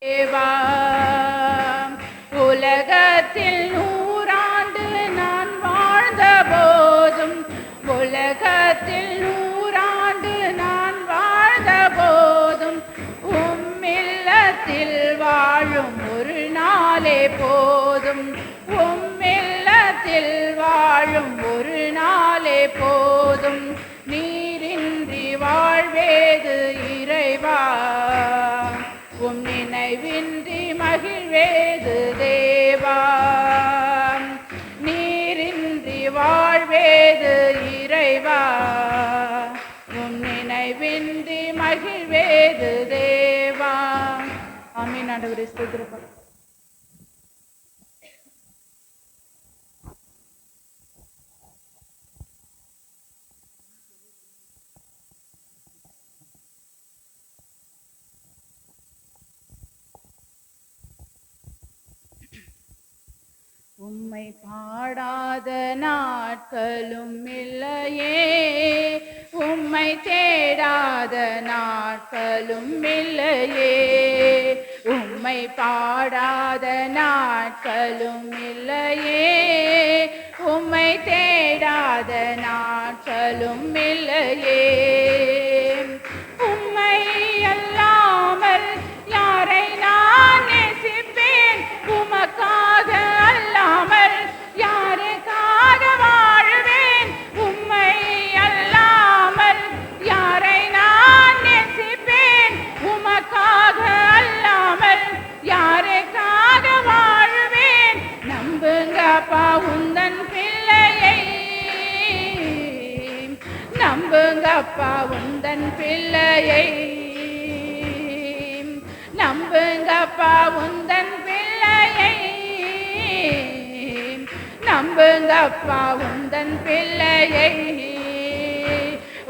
தேவா உலகத்தில் 100 ஆண்டு நான் வாழ்ந்த போதும், உலகத்தில் 100 ஆண்டு நான் வாழ்ந்த போதும், உம்மில்லத்தில் வாழும் ஒரு நாளே போதும், உம்மில்லத்தில் வாழும் ஒரு நாளே போதும். நீரின்றி வாழ்வேது இறைவா, உம் நினைவின்றி மகிழ்வேது தேவா. நீரின்றி வாழ்வேது இறைவா, உம் நினைவின்றி மகிழ்வேது தேவா. ஆமென். ஆண்டவரே ஸ்தோத்திரம். உம்மை பாடாத நாட்களும் இல்லையே, உம்மை தேடாத நாட்களும் இல்லையே, உம்மை பாடாத நாட்களும் இல்லையே, உம்மை தேடாத நாட்களும் இல்லையே. உம்மை அல்லாமல் யாரை நான் நேசிப்பேன், உமக்காக அல்லாமல் யாருக்காக வாழுவேன், உம்மை அல்லாமல் யாரை நான் நேசிப்பேன், உமக்காக அல்லாமல் யாருக்காக வாழுவேன். நம்புங்கப்பா உந்தன் பிள்ளையை, நம்புங்கப்பா உந்தன் பிள்ளையை, நம்புங்கப்பா உந்தன் பிள்ளையை, நம்புங்கப்பா உந்தன் பிள்ளையை.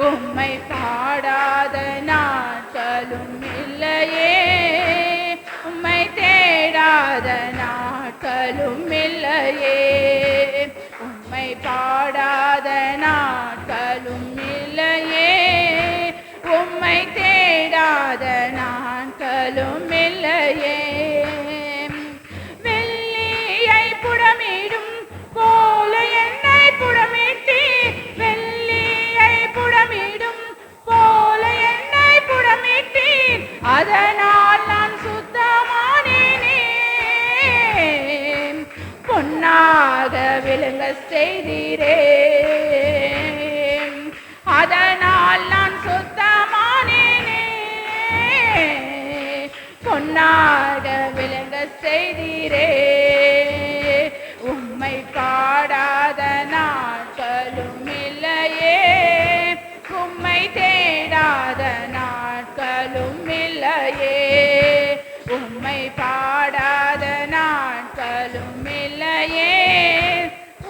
உம்மை பாடாத நாட்களும் இல்லையே, உம்மை தேடாத நாட்களும் இல்லையே, உம்மை பாடாத நாட்களும் இல்லையே, உம்மை தேடாத நாட்களும் இல்லையே. வெள்ளியை புடமிடும் போல என்னை புடமிட்டீர், வெள்ளியை புடமிடும் போல என்னை புடமிட்டீர், அதனால் நான் சுத்தமானேனே. பொன்னாக விளங்க செய்தீரே, அதனால் நான் சுத்தமானேனே. பொன்னாக விளங்க செய்தீரே. உம்மை பாடாத நாட்களும் இல்லையே, உம்மை தேடாத நாட்களும் இல்லையே, உம்மை பாடாத நாட்களும் இல்லையே,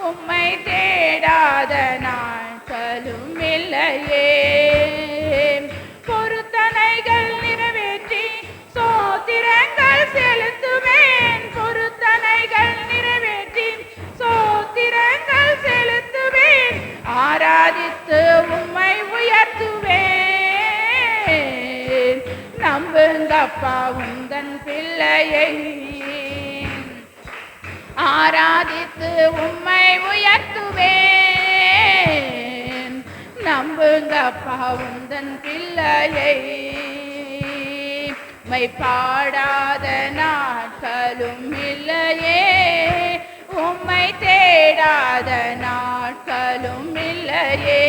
உம்மை தேடாத நாட்களும் இல்லையே. பொருத்தனைகள் நிறைவேற்றி சோத்திரங்கள் செலுத்துவேன், பொருத்தனைகள் நிறைவேற்றி சோத்திரங்கள் செலுத்துவேன், ஆராதித்து உம்மை உயர்த்துவேன். நம்புங்கப்பா உந்தன் பிள்ளையை, ஆராதித்து உம்மை உயர்த்துவேன். நம்புங்கப்பா உந்தன் பிள்ளையை. உம்மை பாடாத நாட்களும் இல்லையே, உம்மை தேடாத நாட்களும் இல்லையே,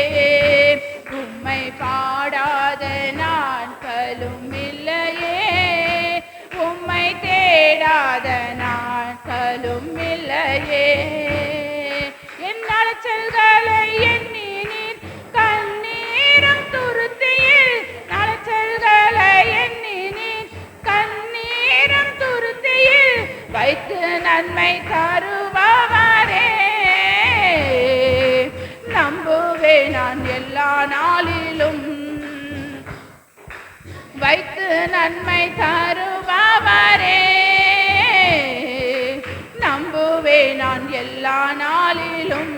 உம்மை பாடாத நாட்களும் இல்லையே, உம்மை தேடாத நாட்களும் இல்லையே. என் அலைச்சல்களை எண்ணி நீர் கண்ணீரும் துருத்தியில், அலைச்சல்களை எண்ணி நீர் கண்ணீரும் துருத்தியில் வைத்து நன்மை தருபவரே. நம்புவேன் நான் எல்லா நாளிலும், வைத்து நன்மை தருபவரே. நம்புவேன் நான் எல்லா நாளிலும்,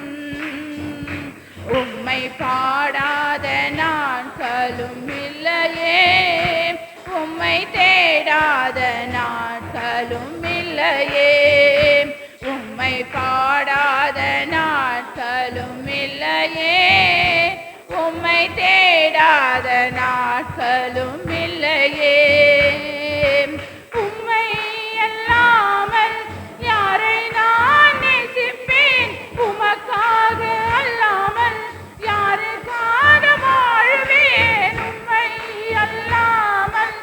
உம்மை பாடாத நாட்களும் இல்லையே, உம்மை தேடாத நாள் இல்லையே, உம்மை பாடாத நாட்களும் இல்லையே, உம்மை தேடாத நாட்களும் இல்லையே. உம்மை அல்லாமல் யாரை நான் நேசிப்பேன், உமக்காக அல்லாமல் யாருக்காக வாழ்வேன். உம்மை அல்லாமல்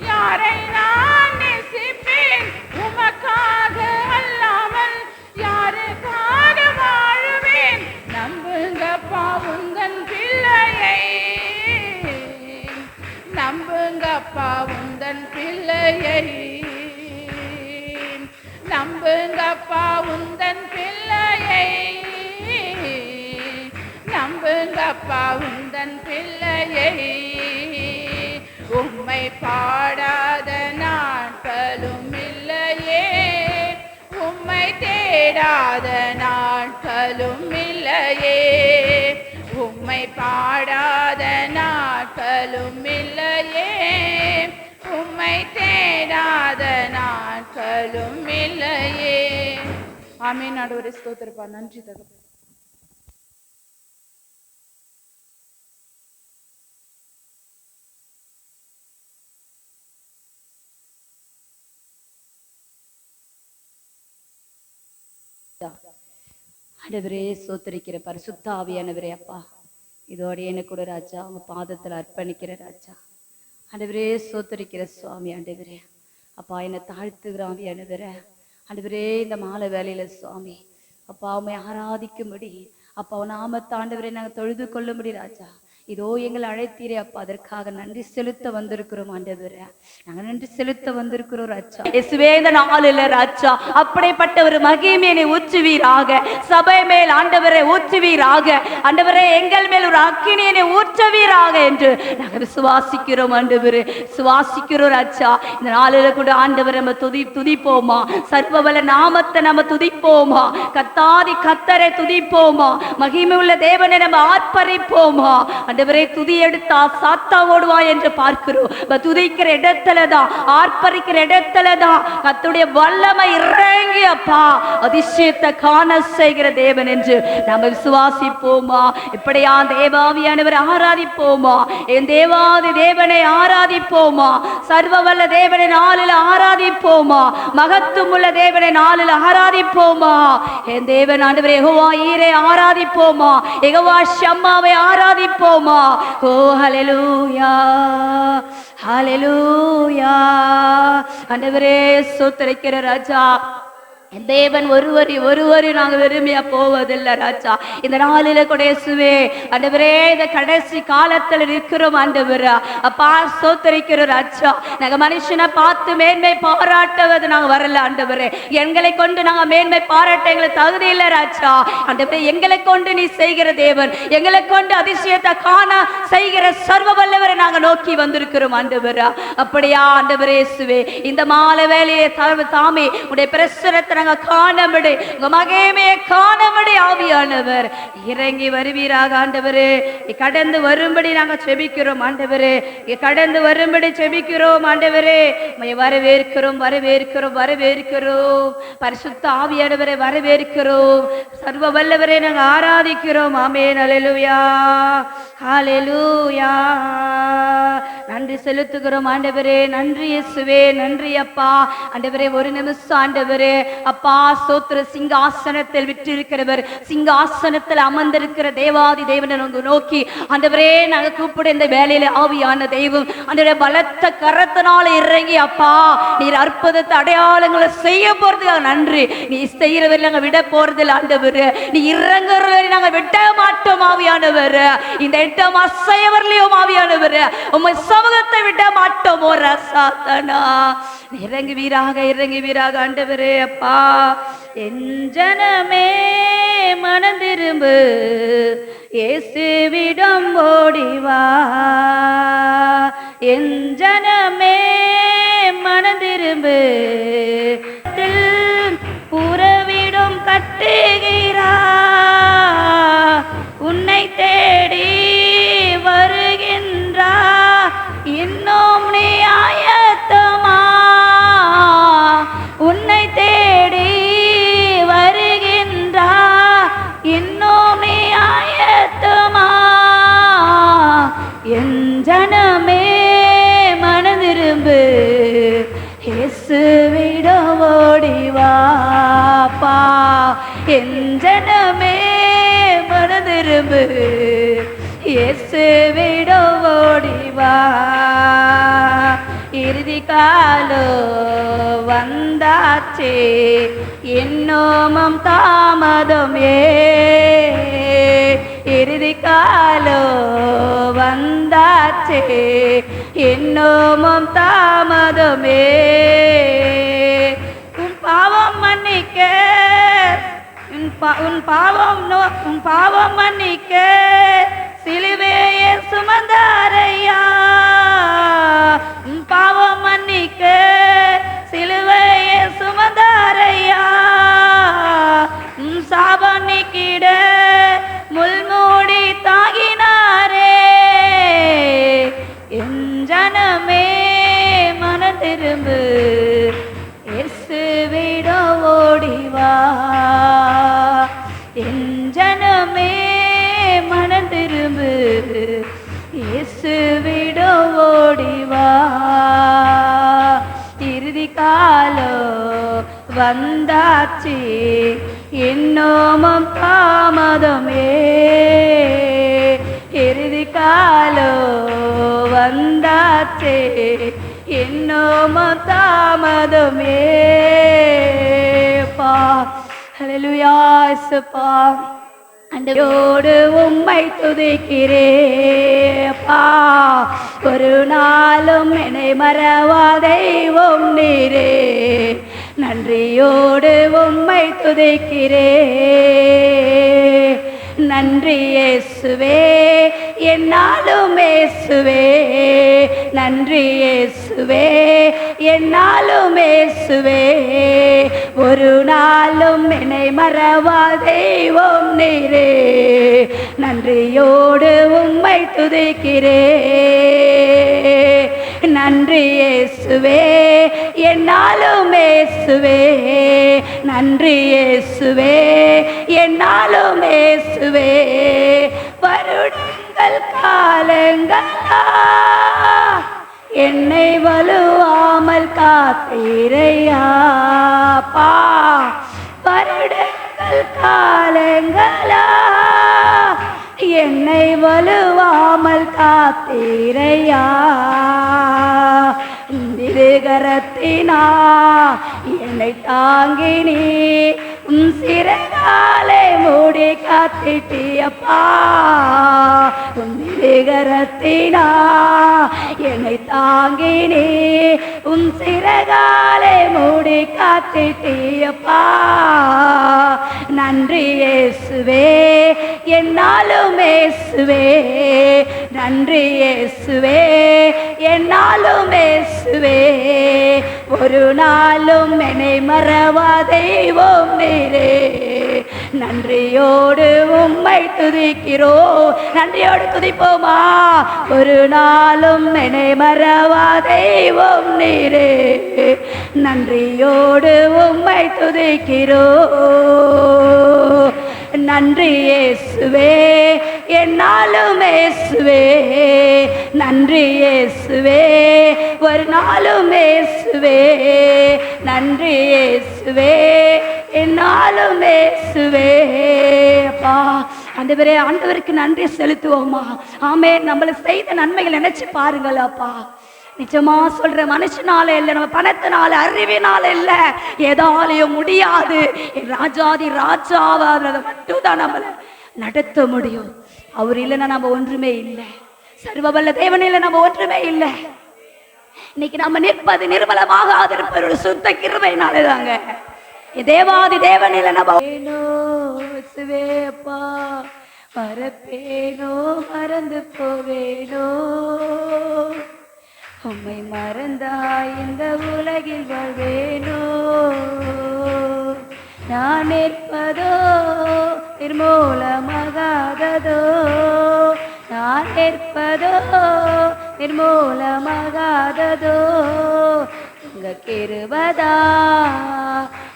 யாரை நான் நேசிப்பேன், உமக்காக அல்லாமல் யாருக்காக வாழ்வேன். நம்புங்கப்பா உந்தன் பிள்ளையை, நம்புங்கப்பா உந்தன் பிள்ளையை, நம்புங்கப்பா உந்தன் பிள்ளையை, நம்புங்கப்பா உந்தன் பிள்ளையை. உம்மை பாடாத நாட்களும் இல்லையே, உம்மை தேடாத நாட்களும் இல்லையே, உம்மை பாடாத நாட்களும் இல்லையே, உம்மை தேடாத நாட்களும் இல்லையே. ஆமென். ஆண்டவரே ஸ்தோத்திரப்பா. நன்றி தகப்பனே. ஆண்டவரே சோத்தரிக்கிற பரிசுத்த ஆவியானவரே அப்பா, இதோட எனக்கு கூட ராஜா உங்க பாதத்தில் அர்ப்பணிக்கிற ராஜா. ஆண்டவரே சோத்தரிக்கிற சுவாமி. ஆண்டவரே அப்பா, என்னை தாழ்த்துகிற ஆவியானவரே. ஆண்டவரே இந்த மாலை வேலையில சுவாமி அப்பா உண்மை ஆராதிக்கும்படி அப்பா நாமத்தை ஆண்டவரே நாங்கள் தொழுது கொள்ளும்படி ராஜா இதோ எங்களை அழைத்தீரே அப்பா, அதற்காக நன்றி செலுத்த வந்திருக்கிறோம் ஆண்டவரே. நாங்கள் நன்றி செலுத்த வந்திருக்கிறோம் ராஜா. இயேசுவே இந்த நாளில் ராஜா அப்படிப்பட்ட ஒரு மகிமையை ஊற்றுவீராக, சபை மேல் ஆண்டவரை ஊற்றுவீராக, ஆண்டவரே எங்கள் மேல் ஒரு அக்கினியை ஊற்றுவீராக என்று நாங்கள் விசுவாசிக்கிறோம் ஆண்டவரே, சுவாசிக்கிறோம் ராஜா. இந்த நாளில் கூட ஆண்டவரை நம்ம துதிப்போமா, சர்வவல்ல நாமத்தை நம்ம துதிப்போமா, கத்தாதி கத்தரை துதிப்போமா, மகிமை உள்ள தேவனை நம்ம ஆர்ப்பரிப்போமா. ஆண்டவரே துதி எடுத்தா சாத்தா ஓடுவா என்று பார்க்கிறோம். துதிக்கிற இடத்துலதான், ஆர்ப்பரிக்கிற இடத்துலதான் கர்த்தருடைய வல்லமை இறங்கி அப்பா அதிசயத்தை காண செய்கிற தேவன் என்று நாம் விசுவாசிப்போமா. இப்படியா தேவாவியானவரை ஆராதிப்போமா, என் தேவாதி தேவனை ஆராதிப்போமா, சர்வ வல்ல தேவனை நாளில் ஆராதிப்போமா, மகத்துவம் உள்ள தேவனை நாளில் ஆராதிப்போமா. என் தேவன் ஆண்டவரே யெகோவா ஈரே ஆராதிப்போமா, யெகோவா ஷம்மாவை ஆராதிப்போமா. ஓ ஹல்லேலூயா, ஹல்லேலூயா. ஆண்டவரே ஸ்தோத்திரிக்கிற ராஜா. தேவன் ஒருவரு நாங்கள் விரும்பியா போவதில்லை ராஜா. இந்த நாளில கூட இயேசுவே ஆண்டவரே இந்த கடைசி காலத்தில் இருக்கிறோம் ஆண்டவரே அப்பா, ஸ்தோத்திரிக்கிறோம் ராஜா. நாங்க மனுஷனை பார்த்து மேன்மை பாராட்டுவது நாங்க வரல ஆண்டவரே, எங்களை கொண்டு நாங்க மேன்மை பாராட்ட எங்களுக்கு தகுதி இல்லை ராஜா. ஆண்டவரே எங்களை கொண்டு நீ செய்கிற தேவன், எங்களை கொண்டு அதிசயத்தை காண செய்கிற சர்வ வல்லவரை நாங்க நோக்கி வந்திருக்கிறோம் ஆண்டவரே. அப்படியா ஆண்டவரே இயேசுவே இந்த மாலை வேலையை தாமே உடைய பிரசுரத்தை நாங்க காணபடி, உங்க மகிமையை காணபடி ஆவியானவர் இறங்கி வருவீராக ஆண்டவரே. கடந்து வரும்படி நாங்க செபிக்கிறோம் ஆண்டவரே, கடந்து வரும்படி செபிக்கிறோம் ஆண்டவரே. வரவேற்கிறோம் வரவேற்கிறோம் வரவேற்கிறோம் பரிசுத்த ஆவியானவரை வரவேற்கிறோம். சர்வ வல்லவரை நாங்க ஆராதிக்கிறோம். ஆமென். அல்லேலூயா, ஹல்லேலூயா. நன்றி செலுத்துகிறோம் ஆண்டவரே. நன்றி இயேசுவே, நன்றி அப்பா. ஆண்டவரே ஒரு நிமிஷம் ஆண்டவரே அப்பா ஸ்தோத்திர. சிங்காசனத்தில் விற்றிருக்கிறவர், சிங்காசனத்தில் அமர்ந்திருக்கிற தேவாதி தேவனை நோக்கி ஆண்டவரே நாங்கள் கூப்பிட இந்த வேலையில ஆவியான தெய்வம் ஆண்டவரே பலத்த கரத்தினால இறங்கி அப்பா நீர் அற்புதத்தை அடையாளங்களை செய்ய போறதுக்காக நன்றி. நீ செய்யறவரை நாங்கள் விட போறதில்லை ஆண்டவர், நீ இறங்குறவரை நாங்கள் விட மாட்டோம் ஆவியானவர். இந்த இடம் அசையவர்களையும் ஆவியானவர் உம்மை சமூகத்தை விட மாட்டோம். ஓ ரசாத்தனா இறங்கி வீராக, இறங்கி வீராக ஆண்டவரே அப்பா. என் ஜனமே மனம் திரும்பு, இயேசுவிடம் ஓடிவா. என் ஜனமே மனம் திரும்பு, உறவிடம் கட்டுகிறா. உன்னை தேடி வருகின்றா, இன்னும் நீ ஆயத்தமா. உன்னை இயேசுவிடம் ஓடிவாப்பா என் ஜனமே மனதிரும்பு இயேசுவிடம் ஓடிவா இறுதி காலோ வந்தாச்சே இன்னும் தாமதம் இறுதி காலோ வந்தாச்சே இன்னும் தாமதமே உன் பாவம் மன்னிக்க உன் பாவம் மன்னிக்க சிலுவையை சுமந்தாரையா உன் பாவம் மன்னிக்க சிலுவையை சுமந்தாரையா சாபம் நீக்கிட முள்மூடி தாங்கினாரே என் ஜனமே மனம் திரும்பு இயேசுவிடம் ஓடிவா என் ஜனமே மனம் திரும்பு இயேசுவிடம் ஓடிவா இறுதி காலோ வந்தாச்சு இன்னும் தாமதமே இறுதி காலோ வந்தாச்சு இன்னும் தாமதமே பா ஹல்லேலூயா இயேசுப்பா அண்டோடு உம்மை துதிக்கிறேப்பா ஒரு நாளும் என்னை மறவா தெய்வம் நீரே நன்றியோடு உம்மை துதிக்கிறே நன்றி இயேசுவே என்னாலும் இயேசுவே நன்றி இயேசுவே என்னாலும் இயேசுவே ஒரு நாளும் என்னை மறவா தெய்வம் நீரே நன்றியோடு உம்மை துதிக்கிறே நன்றி இயேசுவே என்னாலும் இயேசுவே நன்றி இயேசுவே என்னாலும் இயேசுவே வருடங்கள் காலங்களா என்னை வலுவாமல் காத்தீரையாப்பா வருடங்கள் காலங்களா என்னை வலுவாமல் காத்தீரையா திருகரத்தினா என்னை தாங்கினி சிறகாலை மூடி காத்திட்டியப்பா திருகரத்தினா என்னை தாங்கினி சிறகாலை மூடி காத்திட்டியப்பா நன்றி இயேசுவே என்னாலும் இயேசுவே நன்றி இயேசுவே என்னாலும் இயேசுவே ஒரு நாளும் என்னை மறவா தெய்வம் நீரே நன்றியோடு உம்மை துதிக்கிறோ நன்றியோடு துதிப்போமா ஒரு நாளும் என்னை மறவா தெய்வம் நீரே நன்றியோடு உம்மை துதிக்கிறோ நன்றி இயேசுவே என்னாலும் இயேசுவே நன்றி இயேசுவே ஒரு நாளும் இயேசுவே நன்றி இயேசுவே என்னாலும் இயேசுவே அப்பா ஆண்டவரே ஆண்டவருக்கு நன்றி செலுத்துவோமா ஆமென் நம்மள செய்த நன்மைகள் நினைச்சு பாருங்கள் அப்பா நிஜமா சொல்ற மனுஷனால இல்லை நம்ம பணத்தினால அறிவினால இல்லை ஏதாலையும் முடியாது ராஜாதி ராஜாவை மட்டும் தான் நம்மள நடத்த முடியும் அவர் இல்லைன்னா நம்ம ஒன்றுமே இல்லை சர்வவல்ல தேவன் இல்லை நம்ம ஒன்றுமே இல்லை இன்னைக்கு நம்ம நிற்பது நிர்மலமாக இருப்பது ஒரு சுத்த கிருபையினாலே தாங்க தேவாதி தேவன் இல்லை நம்ம மறப்பேனோ மறந்து போவேனோ உம்மை மறந்தாய் இந்த உலகில் வாழ்வேனோ நான் நிற்பதோ நிர்மூலமாகாததோ நான் நிற்பதோ நிர்மூலமாகாததோ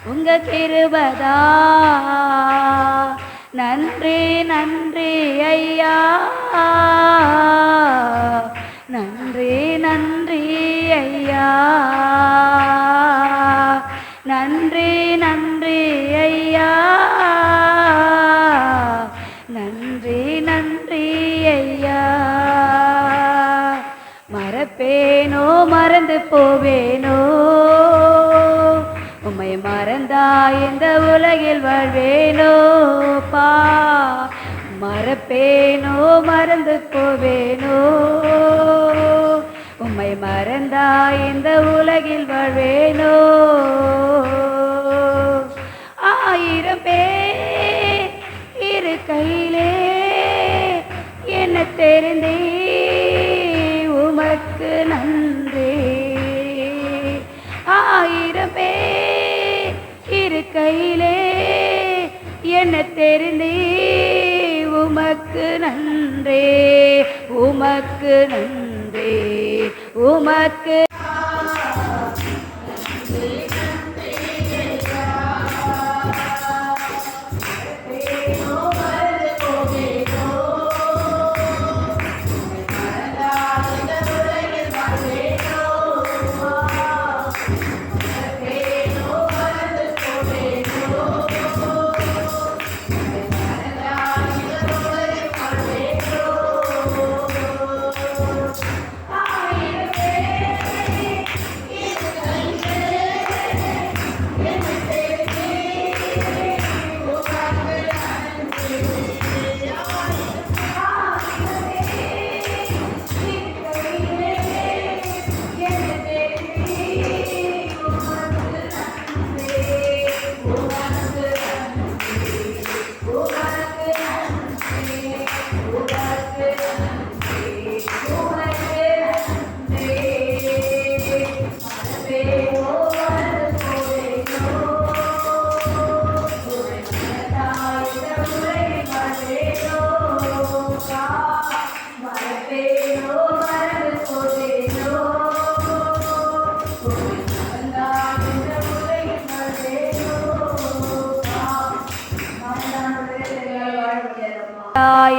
உங்க கிருபதா நன்றி நன்றி ஐயா நன்றி நன்றி ஐயா நன்றி நன்றி ஐயா, நன்றி நன்றி ஐயா. மறப்பேனோ மறந்து போவேனோ, உம்மை மறந்தா இந்த உலகில் வாழ்வேனோ பா. மறப்பேனோ மறந்து போவேனோ, உம்மை மறந்தா இந்த உலகில் வாழ்வேனோ. ஆயிரம் பேர் இரு கையிலே என்ன தெரிந்தே உமக்கு நன்றி. ஆயிரம் பேர் இரு கையிலே என்ன தெரிந்தே உமக்கு நன்றி, உமக்கு நன்றி, உமக்கு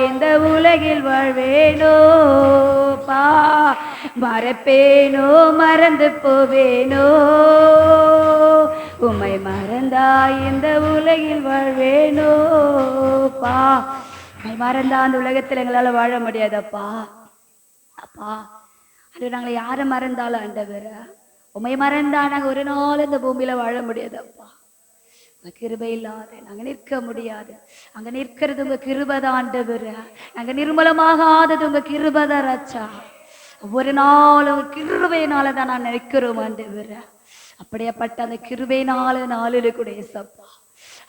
இந்த உலகில் வாழ்வேனோ பா. மறப்பேனோ மறந்து போவேனோ, உம்மை மறந்தா இந்த உலகில் வாழ்வேனோ பா. உம்மை மறந்தா அந்த உலகத்தில் எங்களால் வாழ முடியாதப்பா. அப்பா அது நாங்கள் யாரை மறந்தாலும் ஆண்டவர, உம்மை மறந்தா நாங்கள் ஒரு நாள் இந்த பூமியில வாழ முடியாதப்பா. கிருபை இல்லாத நாங்க நிற்க முடியாது. அங்க நிற்கிறது உங்க கிருபதான் ஆண்டவரே. நாங்க நிர்மலமாகாதது உங்க கிருபதான் ராஜா. ஒவ்வொரு நாளும் கிருபையினால தான் நான் நிற்கிறோம் ஆண்டவரே. அப்படியேப்பட்ட அந்த கிருபையினால நாளில கூட ஏசப்பா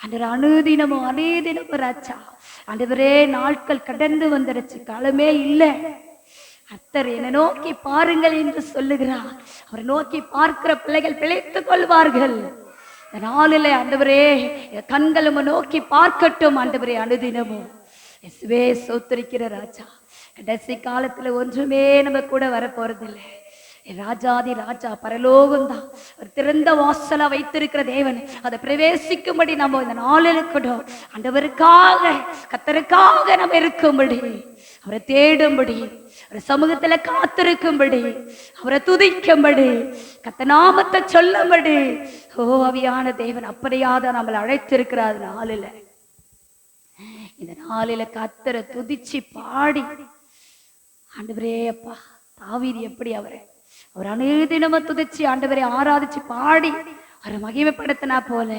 ஆண்டவர் அனுதினமும் அனுதினமும் ராஜா ஆண்டவரே நாட்கள் கடந்து வந்துருச்சு, காலமே இல்லை. கர்த்தர் என்னை நோக்கி பாருங்கள் என்று சொல்லுகிறார். அவரை நோக்கி பார்க்கிற பிள்ளைகள் பிழைத்துக் கொள்வார்கள். நாளிலே ஆண்டவரே கண்கள் நோக்கி பார்க்கட்டும் ஆண்டவரே. அனுதினமும் இயேசுவே சோத்திரிக்கிற ராஜா. கடைசி காலத்துல ஒன்றுமே நம்ம கூட வரப்போறதில்லை. ராஜாதி ராஜா பரலோகம் தான் ஒரு திறந்த வாசலா வைத்திருக்கிற தேவன். அதை பிரவேசிக்கும்படி நம்ம இந்த நாளில் இருக்கட்டும். ஆண்டவருக்காக கர்த்தருக்காக நம்ம இருக்கும்படி, அவரை தேடும்படி, அவரை சமூகத்துல காத்திருக்கும்படி, அவரை துதிக்கும்படி, கர்த்தர் நாமத்தை சொல்லும்படி ஓ ஆவியான தேவன் அப்படியாத நம்மளை அழைத்திருக்கிறார். நாளில இந்த நாளில கர்த்தரை துதிச்சு பாடி ஆண்டவரே அப்பா தாவீது எப்படி அவர் அனுதினமும் துதிச்சு ஆண்டவரை ஆராதிச்சு பாடி அவரை மகிமைப்படுத்தினா போல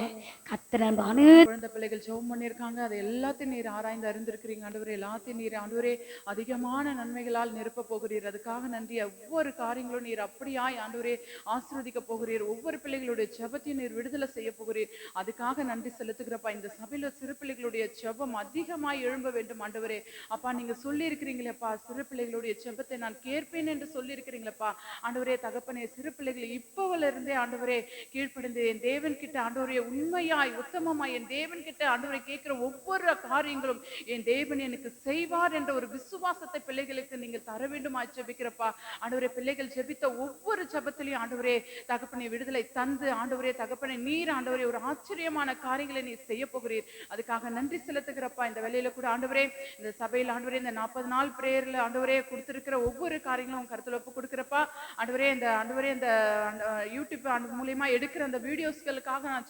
கர்த்தர் குழந்தை பிள்ளைகள் ஜெபம் பண்ணியிருக்காங்க. அதை எல்லாத்தையும் நீர் ஆராய்ந்து அறிந்திருக்கிறீங்க ஆண்டவரே. எல்லாத்தையும் நீர் ஆண்டவரே அதிகமான நன்மைகளால் நிரப்ப போகிறீர். அதுக்காக நன்றி. ஒவ்வொரு காரியங்களும் நீர் அப்படியாய் ஆண்டவரே ஆசீர்வதிக்க போகிறீர். ஒவ்வொரு பிள்ளைகளுடைய ஜெபத்தையும் நீர் விடுதலை செய்ய போகிறீர். அதுக்காக நன்றி செலுத்துகிறப்பா. இந்த சபையில சிறு பிள்ளைகளுடைய ஜெபம் அதிகமாய் எழும்ப வேண்டும் ஆண்டவரே. அப்பா நீங்க சொல்லி இருக்கிறீங்களேப்பா, சிறு பிள்ளைகளுடைய ஜெபத்தை நான் கேட்பேன் என்று சொல்லி இருக்கிறீங்களப்பா ஆண்டவரே. தகப்பனே சிறு பிள்ளைகளை இப்போல இருந்தே ஆண்டவரே கீழ்ப்படிந்து என் தேவன் கிட்ட ஆண்டவரே உண்மையாய் உத்தமமாய் என் தேவன் கிட்ட ஆண்டவரை கேட்கிற ஒவ்வொரு காரியங்களும் என் தேவன் எனக்கு செய்வார் என்ற ஒரு விசுவாசத்தை பிள்ளைகளுக்கு நீங்க தர வேண்டும் ஜெபிக்கிறப்பா ஆண்டவரே. பிள்ளைகள் ஜெபித்த ஒவ்வொரு ஜெபத்திலையும் ஆண்டவரே தகப்பனை விடுதலை தந்து ஆண்டவரே தகப்பனை நீர் ஆண்டவரே ஒரு ஆச்சரியமான காரியங்களை நீ செய்ய போகிறீர். அதுக்காக நன்றி செலுத்துகிறப்பா. இந்த வேலையில கூட ஆண்டவரே இந்த சபையில் ஆண்டவரே இந்த 40 நாள் பிரேயர்ல ஆண்டவரே கொடுத்திருக்கிற ஒவ்வொரு காரியங்களும் கருத்துல ஒப்பு கொடுக்கிறப்பா ஆண்டவரே. இந்த ஆண்டவரே இந்த யூடியூப் மூலியமா எடுக்கிற அந்த அந்த வீடியோஸ்களுக்காக நான்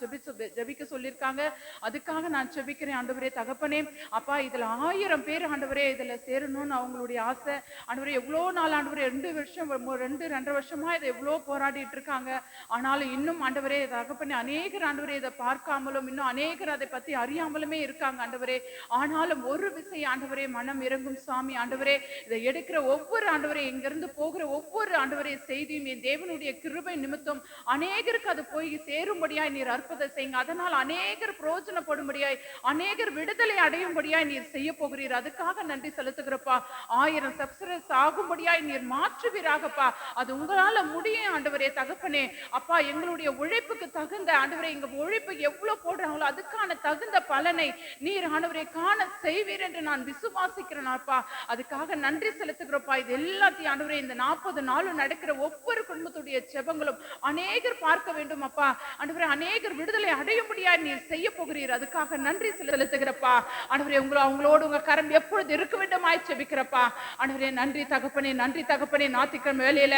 ஜெபிக்க சொல்லியிருக்காங்க. அதுக்காக நான் ஜெபிக்கிறேன் ஆண்டவரே தகப்பனே. அப்பா இதுல 1000 பேர் ஆண்டவரே இதுல சேரணும்னு அவங்களுடைய ஆசை ஆண்டவரே. எவ்வளோ நாள் ஆண்டவரே 2.5 வருஷமா இதை எவ்வளோ போராடிட்டு இருக்காங்க. ஆனாலும் இன்னும் ஆண்டவரே தகப்பனே அநேகர் ஆண்டவரே இதை பார்க்காமலும் இன்னும் அநேகர் அதை பத்தி அறியாமலுமே இருக்காங்க ஆண்டவரே. ஆனாலும் ஒரு விசை ஆண்டவரே மனம் இறங்கும் சுவாமி ஆண்டவரே. இதை எடுக்கிற ஒவ்வொரு ஆண்டவரே இங்கிருந்து போகிற ஒவ்வொரு ஆண்டவரே செய்தியும் என் தேவனுடைய கிருபை நிமித்தம் அநேகருக்கு அது போய் சேரும்படியாய் நீர் அற்புதம் செய்யுங்க. அதனால் அநேகர் பிரயோஜனப்படும்படியாய் அநேகர் விடுதலை அடையும்படியாய் நீர் செய்ய போகிறீர். அதுக்காக நன்றி செலுத்துகிறப்பா. 1000 சப்ஸ்கிரைபர்ஸ் ஆகும்படியாய் நீர் மாற்றுவீராகப்பா. அது உங்களால முடியும் ஆண்டவரே தகப்பனே. அப்பா எங்களுடைய உழைப்புக்கு தகுந்த ஆண்டவரே எங்க உழைப்பு எவ்வளவு போடுறாங்களோ அதுக்கான தகுந்த பலனை நீர் ஆண்டவரே காண செய்வீர் என்று நான் விசுவாசிக்கிறேன் அப்பா. அதுக்காக நன்றி செலுத்துகிறப்பா. இது எல்லாத்தையும் ஆண்டவரே இந்த 40 நாளும் நடக்கிற ஒவ்வொரு குடும்பத்துடைய ஜெபங்களும் அநேகர் பார்க்க வேண்டும் அப்பா ஆண்டவரே. அநேகர் விடுதலை அடையும்படியாய் நீர் செய்ய போகிறீர். அதுக்காக நன்றி செலுத்துகிறப்பா ஆண்டவரே. அவங்களோடு உங்க கரம் எப்பொழுது இருக்க வேண்டுமாய் ஜெபிக்கிறப்பா ஆண்டவரே. நன்றி தகப்பனே, நன்றி தகப்பனே. ஞாயிற்றுக்கிழமை வேளையில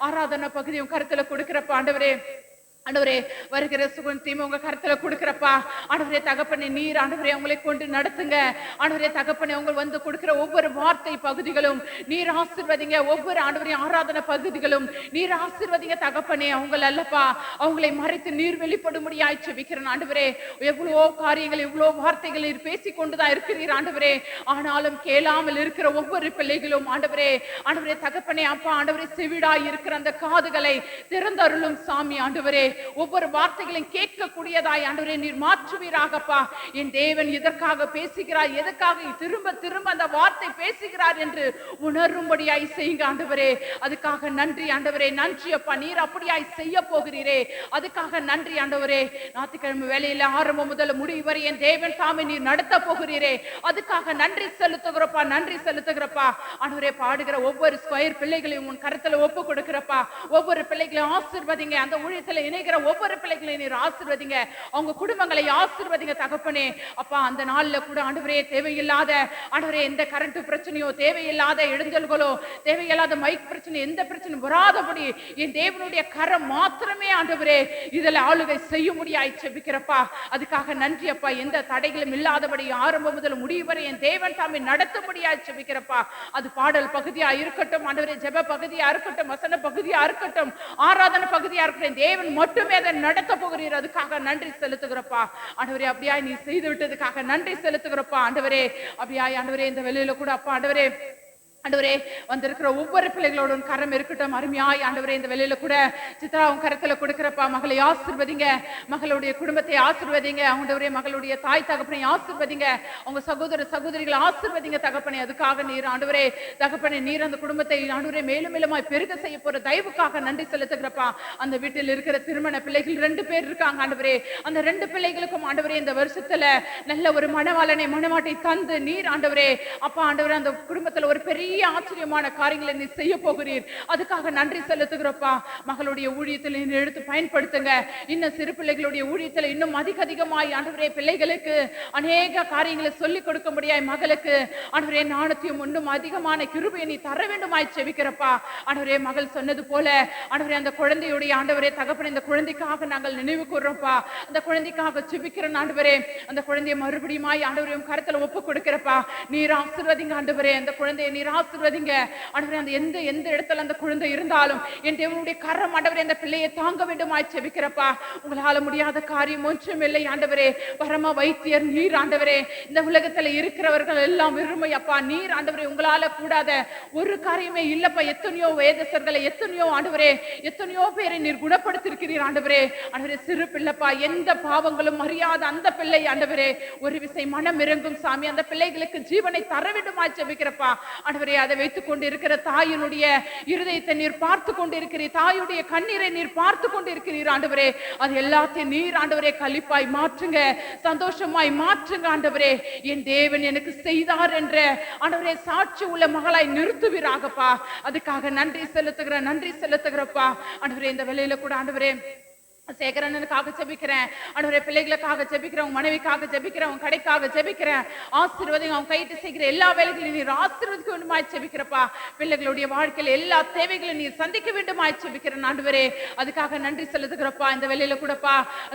ஆராதனை பகுதியும் கருத்துல கொடுக்கிறப்பா ஆண்டவரே. ஆண்டவரே வருகிற சுகத்தையும் உங்க கருத்துல கொடுக்கிறப்பா ஆண்டவரே தகப்பனே. நீர் ஆண்டவரே அவங்களை கொண்டு நடத்துங்க ஆண்டவரே தகப்பனே. அவங்க வந்து கொடுக்கிற ஒவ்வொரு வார்த்தை பகுதிகளும் நீர் ஆசீர்வதிங்க. ஒவ்வொரு ஆண்டவரே ஆராதனை பகுதிகளும் நீர் ஆசீர்வதிங்க தகப்பனே. அவங்கள அல்லப்பா அவங்களை மறைத்து நீர் வெளிப்படும்படியாய் ஜெபிக்கிறேன் ஆண்டவரே. எவ்வளவோ காரியங்கள் எவ்வளோ வார்த்தைகள் நீர் பேசிக்கொண்டுதான் இருக்கிறீர் ஆண்டவரே. ஆனாலும் கேளாமல் இருக்கிற ஒவ்வொரு பிள்ளைகளும் ஆண்டவரே ஆண்டவரே தகப்பனே அப்பா ஆண்டவரே செவிடாய் இருக்கிற அந்த காதுகளை திறந்தருளும் சாமி ஆண்டவரே. ஒவ்வொரு வார்த்தைகளையும் கேட்கக்கூடியதாய் ஆண்டவரே நீர் மாற்றுவீராகப்பா. என் தேவன் எதற்காக பேசுகிறார், எதற்காக திரும்ப திரும்ப அந்த வார்த்தை பேசுகிறார் என்று உணரும்படியாய் செய்யுங்க ஆண்டவரே. அதுக்காக நன்றி ஆண்டவரே. நன்றி அப்பா. நீர் அப்படியாய் செய்ய போகிறீரே. அதுக்காக நன்றி ஆண்டவரே. ஞாயிற்றுக்கிழமை வேளையில ஆரம்பம் முதல் முடிவு வரை என் தேவன் தாமே நீர் நடத்த போகிறீரே. அதுக்காக நன்றி செலுத்துகிறப்பா, நன்றி செலுத்துகிறப்பா ஆண்டவரே. பாடுகிற ஒவ்வொரு ஸ்கொயர் பிள்ளைகளையும் உன் கருத்துல ஒப்பு கொடுக்கிறப்பா. ஒவ்வொரு பிள்ளைகளையும் ஆசீர்வதிங்க. அந்த ஊழியத்துல ஒவ்வொரு பிள்ளைகளையும் நீர் ஆசீர்வதிங்க. அவங்க குடும்பங்களை ஆசீர்வதிங்க தகப்பனே. அப்பா அந்த நாள்ல கூட ஆண்டவரே தேவையில்லாத ஆண்டவரே எந்த கரண்ட் பிரச்சனையோ தேவையில்லாத எழுந்தல்களோ தேவையில்லாத மைக் பிரச்சனை எந்த பிரச்சனை வராதபடி என் தேவனுடைய கரம் மாத்திரமே ஆண்டவரே இதுல ஆளுகை செய்ய முடியாய் ஜெபிக்கிறப்பா. அதுக்காக நன்றி அப்பா. எந்த தடைகளும் இல்லாதபடி ஆரம்பம் முதல் முடிவு வரை என் தேவன் தாமே நடத்தும்படியாய் ஜெபிக்கிறப்பா. அது பாடல் பகுதியா இருக்கட்டும் ஆண்டவரே, ஜெப பகுதியா இருக்கட்டும், வசன பகுதியா இருக்கட்டும், ஆராதனை பகுதியா இருக்கட்டும், தேவன் மட்டுமே அதை நடத்த போகிறீர். அதுக்காக நன்றி செலுத்துகிறப்பா ஆண்டவரே. அப்படியாய் நீ செய்து விட்டதுக்காக நன்றி செலுத்துகிறப்பா ஆண்டவரே. அப்படியாய் ஆண்டவரே இந்த வெளியில கூட அப்பா ஆண்டவரே ஆண்டவரே வந்திருக்கிற ஒவ்வொரு பிள்ளைகளோடும் கரம் இருக்கட்டும். அருமையாய் ஆண்டவரே இந்த வெளியில கூட சித்ராவும் கரத்துல கொடுக்கிறப்பா. மகளை ஆசீர்வதிங்க, மகளுடைய குடும்பத்தை ஆசீர்வதிங்க ஆண்டவரே. மகளுடைய தாய் தகப்பனை ஆசீர்வதிங்க, அவங்க சகோதர சகோதரிகளை ஆசீர்வதிங்க தகப்பனே. அதுக்காக நீர் ஆண்டவரே தகப்பனே நீர் அந்த குடும்பத்தை ஆண்டவரே மேலும் மேலுமாய் பெருக செய்ய போற தயவுக்காக நன்றி செலுத்துகிறப்பா. அந்த வீட்டில் இருக்கிற திருமண பிள்ளைகள் 2 பேர் இருக்காங்க ஆண்டவரே. அந்த 2 பிள்ளைகளுக்கும் ஆண்டவரே இந்த வருஷத்துல நல்ல ஒரு மணவாளனை மணவாட்டை தந்து நீர் ஆண்டவரே அப்பா ஆண்டவரே அந்த குடும்பத்துல ஒரு பெரிய ஆச்சரியமான காரியங்களை நீ செய்ய போகிறீர். அதுக்காக நன்றி செலுத்துகிறப்பா. மகளுடைய ஊழியத்தில் எடுத்து பயன்படுத்துங்க. இன்னும் சிறு பிள்ளைகளுடைய ஊழியத்தில் இன்னும் அதிகமாய் ஆண்டவரே பிள்ளைகளுக்கு அநேக காரியங்களை சொல்லிக் கொடுக்கும்படியாய் மகளுக்கு ஆண்டவரே நாணத்தையும் இன்னும் அதிகமான கிருபையை நீ தர வேண்டுமாய் ஜெபிக்கிறப்பா ஆண்டவரே. மகள் சொன்னது போல ஆண்டவரே அந்த குழந்தையுடைய ஆண்டவரே தகப்பனே இந்த குழந்தைக்காக நாங்கள் நினைவு கூர்றோம்ப்பா. அந்த குழந்தைக்காக ஜெபிக்கிறோம் ஆண்டவரே. அந்த குழந்தையை மறுபடியும் ஆண்டவரே கருத்துல ஒப்பு கொடுக்கிறப்பா. நீர் ஆசீர்வதிங்க ஆண்டவரே. அந்த குழந்தையை நீர் ஆசீர்வதிங்க ஆண்டவரே. அந்த எந்த இடத்துல அந்த குழந்தை இருந்தாலும் என் தேவனுடைய கரம் ஆண்டவரே அந்த பிள்ளையை தாங்க வேண்டுமாய் ஜெபிக்கிறப்பா. உங்களால முடியாத காரியம் ஒன்றும் இல்லை ஆண்டவரே. பரம வைத்தியர் நீர் ஆண்டவரே. இந்த உலகத்துல இருக்கிறவர்கள் எல்லாம் விரும்பி அப்பா நீர் ஆண்டவரே. உங்களால கூடாத ஒரு காரியமே இல்லப்பா. எத்தனையோ வேதசர்களை எத்தனையோ ஆண்டவரே எத்தனையோ பேரை நீர் குணப்படுத்திருக்கிறீர் ஆண்டவரே. ஆண்டவரே சிறு பிள்ளைப்பா எந்த பாவங்களும் அறியாத அந்த பிள்ளை ஆண்டவரே ஒரு விசை மனம் இறங்கும் சாமி. அந்த பிள்ளைகளுக்கு ஜீவனை தர வேண்டுமாய் ஜெபிக்கிறப்பா ஆண்டவரே. அதை வைத்துக் கொண்டு இருக்கிற தாயினுடைய இருதயத்தை நீர் பார்த்து கொண்டு இருக்கிறீர். தாயுடைய கண்ணீரை நீர் பார்த்து கொண்டு இருக்கிறீர் ஆண்டவரே. அது எல்லாத்தையும் நீர் ஆண்டவரே களிப்பாய் மாற்றுங்க, சந்தோஷமாய் மாற்றுங்க ஆண்டவரே. என் தேவன் எனக்கு செய்தார் என்ற ஆண்டவரே சாட்சி உள்ள மகளாய் நிறுத்துவீராகப்பா. அதுக்காக நன்றி செலுத்துகிறப்பா ஆண்டவரே. இந்த வேளையில கூட ஆண்டவரே சேகரனுக்காக ஜெபிக்கிறேன் ஆண்டவரே, பிள்ளைகளுக்காக ஜெபிக்கிறேன், உங்க மனைவிக்காக ஜெபிக்கிறேன், உங்க கடைக்காக ஜெபிக்கிறேன். ஆசீர்வதிங்க, அவங்க கைட்டு செய்கிற எல்லா வேலைகளையும் நீர் ஆசீர்வதிக்க வேண்டுமாய் ஜெபிக்கிறப்பா. பிள்ளைகளுடைய வாழ்க்கையில் எல்லா தேவைகளையும் நீர் சந்திக்க வேண்டுமாய் ஜெபிக்கிறேன் ஆண்டவரே. அதுக்காக நன்றி செலுத்துகிறப்பா. இந்த வேலையில கூடப்பா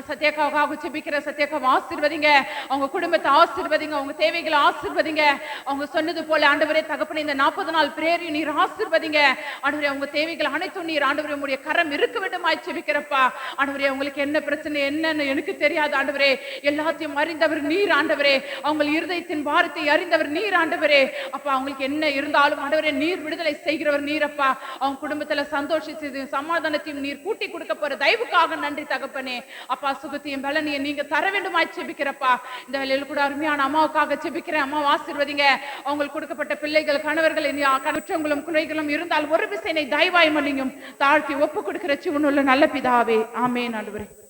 சத்யாக்காக ஜெபிக்கிறேன். சத்யாக்காவை ஆசீர்வதிங்க, அவங்க குடும்பத்தை ஆசீர்வதிங்க, அவங்க தேவைகளை ஆசீர்வதிங்க. அவங்க சொன்னது போல ஆண்டவரே தகப்பனே, இந்த 40 நாள் பிரேயரையும் நீர் ஆசீர்வதிங்க ஆண்டவரே. அவங்க தேவைகள் அனைத்தும் நீர் ஆண்டவரே உம்முடைய கரம் இருக்க வேண்டுமாய் ஜெபிக்கிறப்பா. ஆண்டவரே, அவங்களுக்கு என்ன பிரச்சனை என்னன்னு எனக்கு தெரியாது ஆண்டவரே, எல்லாத்தையும் அறிந்தவர் நீர் ஆண்டவரே. அவங்க இருதயத்தின் பாரத்தை அறிந்தவர் நீர் ஆண்டவரே. அப்பா, அவங்களுக்கு என்ன இருந்தாலும் ஆண்டவரே நீர் விடுதலை செய்கிறவர் நீரப்பா. அவங்க குடும்பத்துல சந்தோஷத்தையும் சமாதானத்தையும் நீர் கூட்டி கொடுக்க போற தயவுக்காக நன்றி தகப்பனே. அப்பா, சுகத்தையும் பலனையும் நீங்க தர வேண்டுமாய் ஜெபிக்கிறப்பா. இந்த வேளையில கூட அருமையான அம்மாவுக்காக ஜெபிக்கிறேன். அம்மா ஆசீர்வதிங்க, அவங்களுக்கு கொடுக்கப்பட்ட பிள்ளைகள் கணவர்கள் குற்றங்களும் குறைகளும் இருந்தால் ஒரு விசைனை தயவாய் மன்னியும் தாழ்த்தி ஒப்பு கொடுக்கிற சிவனுள்ள நல்ல பிதாவே. ஆமென் ஆண்டவரே.